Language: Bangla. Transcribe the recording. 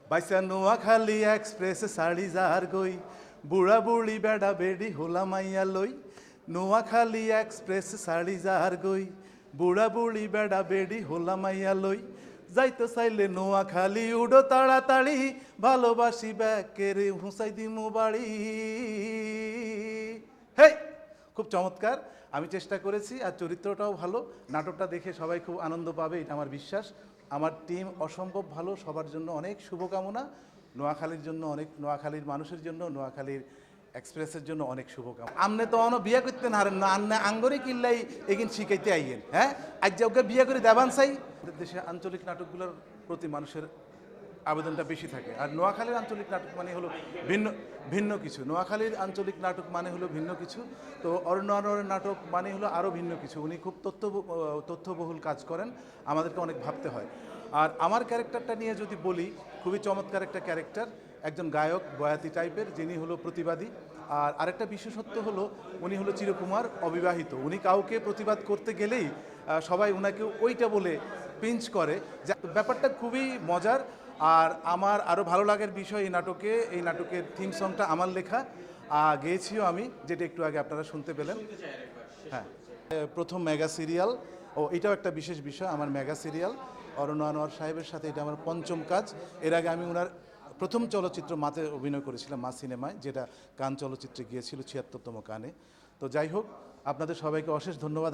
বাইসা নোয়াখালী এক্সপ্রেস সাড়ি যার গই বুড়া বুড়ি বেড়া বেড়ি হোলা মাইয়া লই নোয়াখালী এক্সপ্রেস সাড়ি যার গই বুড়া বুড়ি বেড়া বেড়ি হোলা মাইয়া লই যাইতে চাইলে নোয়াখালী উডো তাড়াতাড়ি ভালোবাসি ব্যাকেরে হুঁসাই দিমু বাড়ি। হেই, খুব চমৎকার। আমি চেষ্টা করেছি আর চরিত্রটাও ভালো। নাটকটা দেখে সবাই খুব আনন্দ পাবে, এটা আমার বিশ্বাস। আমার টিম অসম্ভব ভালো। সবার জন্য অনেক শুভকামনা। নোয়াখালীর জন্য অনেক, নোয়াখালীর মানুষের জন্য, নোয়াখালীর এক্সপ্রেসের জন্য অনেক শুভকামনা। আমনে তো অন বিয়া করতে হারেন না, আন্নে আঙ্গরে কিল্লাই এগিন শিখাইতে আইয়েন। হ্যাঁ, আজ যে ওকে বিয়া করে দেবান চাই। দেশে আঞ্চলিক নাটকগুলোর প্রতি মানুষের আবেদনটা বেশি থাকে। আর নোয়াখালীর আঞ্চলিক নাটক মানে হলো ভিন্ন ভিন্ন কিছু। নোয়াখালীর আঞ্চলিক নাটক মানে হলো ভিন্ন কিছু। তো অরণ্য আনোয়ারের নাটক মানে হলো আরও ভিন্ন কিছু। উনি খুব তথ্যবহুল কাজ করেন, আমাদেরকে অনেক ভাবতে হয়। আর আমার ক্যারেক্টারটা নিয়ে যদি বলি, খুবই চমৎকার একটা ক্যারেক্টার, একজন গায়ক বয়াতি টাইপের, যিনি হলো প্রতিবাদী। আর আরেকটা বিশেষত্ব হলো উনি হলো চিরকুমার, অবিবাহিত। উনি কাউকে প্রতিবাদ করতে গেলেই সবাই ওনাকে ওইটা বলে পিঞ্চ করে। ব্যাপারটা খুবই মজার। আর আমার আরও ভালো লাগার বিষয়, এই নাটকের থিম সংটা আমার লেখা, গেয়েছিও আমি, যেটা একটু আগে আপনারা শুনতে পেলেন। হ্যাঁ, প্রথম মেগা সিরিয়াল। এটাও একটা বিশেষ বিষয়, আমার মেগা সিরিয়াল অরণ্য আনোয়ার সাহেবের সাথে। এটা আমার পঞ্চম কাজ। এর আগে আমি ওনার প্রথম চলচ্চিত্র মাতে অভিনয় করেছিলাম, মা সিনেমায়, যেটা কান চলচ্চিত্রে গিয়েছিল ৭৬তম কানে। তো যাই হোক, আপনাদের সবাইকে অশেষ ধন্যবাদ।